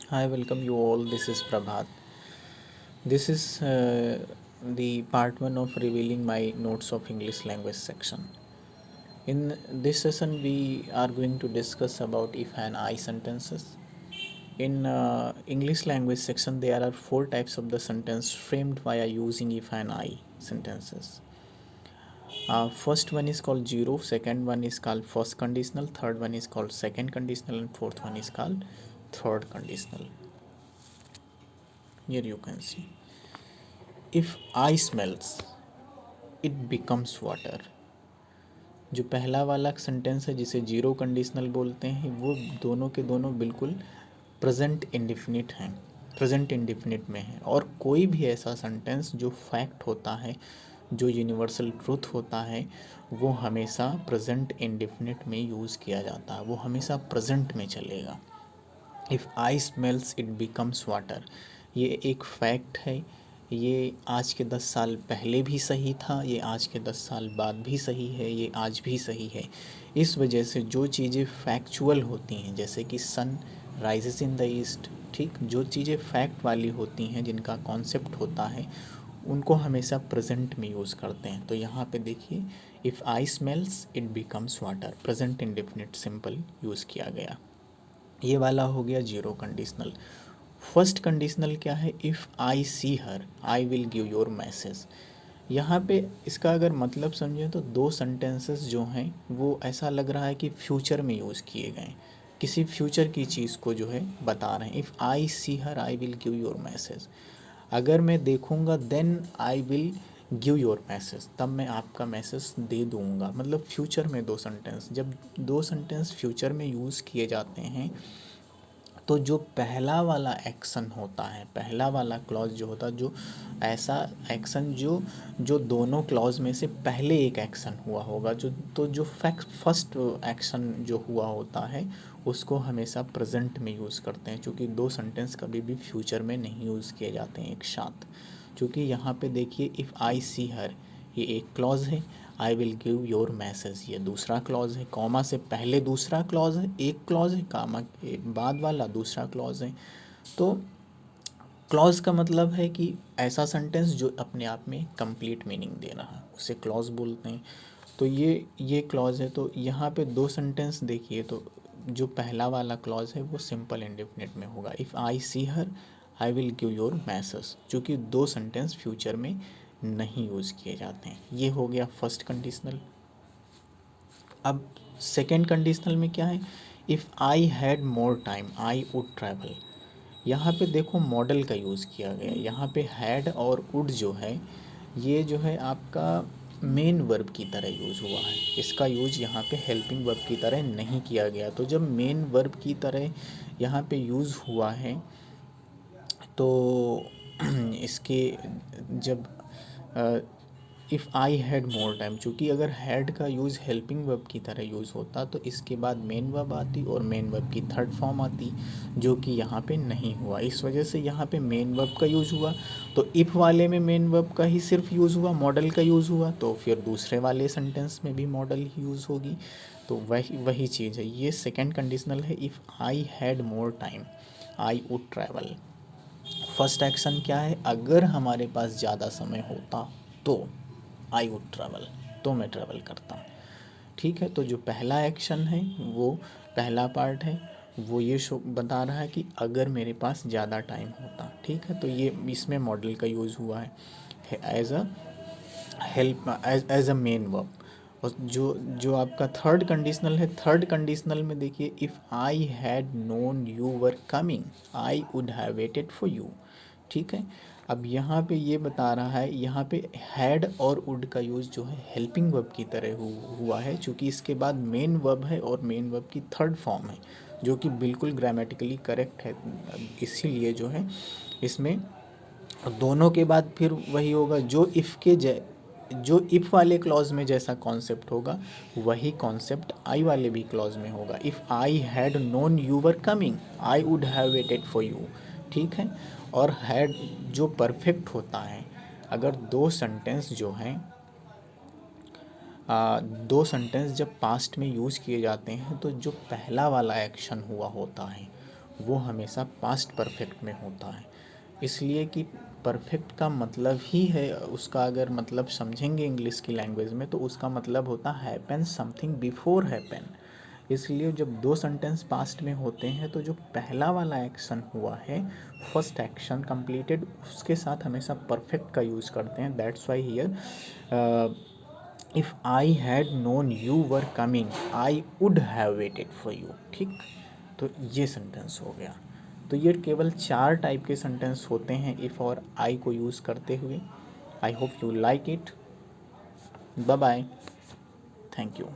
Hi, welcome you all. This is Prabhat. This is the part one of revealing my notes of English language section. In this session, we are going to discuss about if and I sentences. In English language section, there are four types of the sentence framed via using if and I sentences. First one is called zero, second one is called first conditional, third one is called second conditional, and fourth one is called third conditional. Here you can see. If I smells, it becomes water. जो पहला वाला sentence है जिसे zero conditional बोलते हैं वो दोनों के दोनों बिल्कुल प्रेजेंट इंडिफिनिट हैं, प्रेजेंट इंडिफिनिट में है। और कोई भी ऐसा सेंटेंस जो फैक्ट होता है, जो यूनिवर्सल ट्रूथ होता है, वो हमेशा प्रेजेंट इंडिफिनिट में यूज़ किया जाता है, वो हमेशा प्रेजेंट में चलेगा। If I smells it becomes water, ये एक फैक्ट है। ये आज के 10 साल पहले भी सही था, ये आज के 10 साल बाद भी सही है, ये आज भी सही है। इस वजह से जो चीज़ें फैक्चुअल होती हैं, जैसे कि sun rises in the east, ठीक, जो चीज़ें फैक्ट वाली होती हैं, जिनका कॉन्सेप्ट होता है, उनको हमेशा प्रेजेंट में यूज़ करते हैं। तो यहाँ पे देखिए, if I smells it becomes water, present indefinite simple use किया गया। ये वाला हो गया जीरो कंडीशनल। फर्स्ट कंडीशनल क्या है? If I see her I will give your message. यहाँ पे इसका अगर मतलब समझें तो दो सेंटेंसेस जो हैं वो ऐसा लग रहा है कि फ्यूचर में यूज़ किए गए, किसी फ्यूचर की चीज़ को जो है बता रहे हैं। If I see her I will give your message, अगर मैं देखूँगा then I will give your message, तब मैं आपका मैसेज दे दूँगा। मतलब फ्यूचर में दो सेंटेंस, जब दो सेंटेंस फ्यूचर में यूज़ किए जाते हैं तो जो पहला वाला एक्शन होता है, पहला वाला क्लॉज जो होता है, जो ऐसा एक्शन जो जो दोनों क्लॉज में से पहले एक एक्शन हुआ होगा, जो तो जो फर्स्ट एक्शन जो हुआ होता है उसको हमेशा प्रेजेंट में यूज़ करते हैं, क्योंकि दो सेंटेंस कभी भी फ्यूचर में नहीं यूज़ किए जाते हैं एक साथ। क्योंकि यहाँ पे देखिए, इफ़ आई सी हर, ये एक क्लॉज है। आई विल गिव योर मैसेज, ये दूसरा क्लॉज है। कॉमा से पहले दूसरा क्लॉज है, एक क्लॉज है, कॉमा के बाद वाला दूसरा क्लॉज है। तो क्लॉज का मतलब है कि ऐसा सेंटेंस जो अपने आप में कंप्लीट मीनिंग दे रहा है, उसे क्लॉज बोलते हैं। तो ये क्लॉज है। तो यहाँ पे दो सेंटेंस देखिए, तो जो पहला वाला क्लॉज है वो सिंपल इंडेफिनिट में होगा। If I see her I will give your message, क्योंकि दो सेंटेंस फ्यूचर में नहीं यूज़ किए जाते हैं। ये हो गया फर्स्ट कंडीशनल। अब सेकेंड कंडीशनल में क्या है? If I had more time I would travel. यहाँ पे देखो मॉडल का यूज़ किया गया। यहाँ पे हैड और वुड जो है, ये जो है आपका मेन वर्ब की तरह यूज़ हुआ है। इसका यूज़ यहाँ पे हेल्पिंग वर्ब की तरह नहीं किया गया। तो जब मेन वर्ब की तरह यहाँ पे यूज़ हुआ है तो इसके जब if I had more time, चूँकि अगर हैड का यूज़ हेल्पिंग वर्ब की तरह यूज़ होता तो इसके बाद मेन वर्ब आती और मेन वर्ब की थर्ड फॉर्म आती, जो कि यहाँ पे नहीं हुआ। इस वजह से यहाँ पे मेन वर्ब का यूज़ हुआ। तो इफ़ वाले में मेन वर्ब का ही सिर्फ यूज़ हुआ, मॉडल का यूज़ हुआ, तो फिर दूसरे वाले सेंटेंस में भी मॉडल ही यूज़ होगी। तो वही चीज़ है। ये सेकेंड कंडीशनल है, if I had more time I would travel. First action क्या है? अगर हमारे पास ज़्यादा समय होता तो आई वुड ट्रैवल, तो मैं ट्रैवल करता। ठीक है। तो जो पहला एक्शन है वो पहला पार्ट है, वो ये शो बता रहा है कि अगर मेरे पास ज़्यादा टाइम होता। ठीक है। तो ये इसमें मॉडल का यूज़ हुआ है as a help, as a main verb. और जो जो आपका थर्ड कंडीशनल है, थर्ड कंडीशनल में देखिए, if I had known you were coming I would have waited for you. ठीक है। अब यहाँ पे ये बता रहा है, यहाँ पे हैड और वुड का यूज़ जो है हेल्पिंग वर्ब की तरह हुआ है, क्योंकि इसके बाद मेन वर्ब है और मेन वर्ब की थर्ड फॉर्म है, जो कि बिल्कुल ग्रामेटिकली करेक्ट है। इसीलिए जो है इसमें दोनों के बाद फिर वही होगा, जो इफ़ वाले क्लॉज में जैसा कॉन्सेप्ट होगा वही कॉन्सेप्ट आई वाले भी क्लॉज में होगा। If I had known you were coming I would have waited for you. ठीक है। और हैड जो परफेक्ट होता है, अगर दो सेंटेंस जो हैं, दो सेंटेंस जब पास्ट में यूज़ किए जाते हैं तो जो पहला वाला एक्शन हुआ होता है वो हमेशा पास्ट परफेक्ट में होता है। इसलिए कि परफेक्ट का मतलब ही है, उसका अगर मतलब समझेंगे इंग्लिश की लैंग्वेज में तो उसका मतलब होता है हैपन समथिंग बिफोर हैपन। इसलिए जब दो सेंटेंस पास्ट में होते हैं तो जो पहला वाला एक्शन हुआ है, फर्स्ट एक्शन कंप्लीटेड, उसके साथ हमेशा परफेक्ट का यूज़ करते हैं। That's why here if I had known you were coming I would have waited for you. ठीक, तो ये सेंटेंस हो गया। तो ये केवल 4 टाइप के सेंटेंस होते हैं इफ़ और आई को यूज़ करते हुए। I hope you like it. Bye bye, thank you.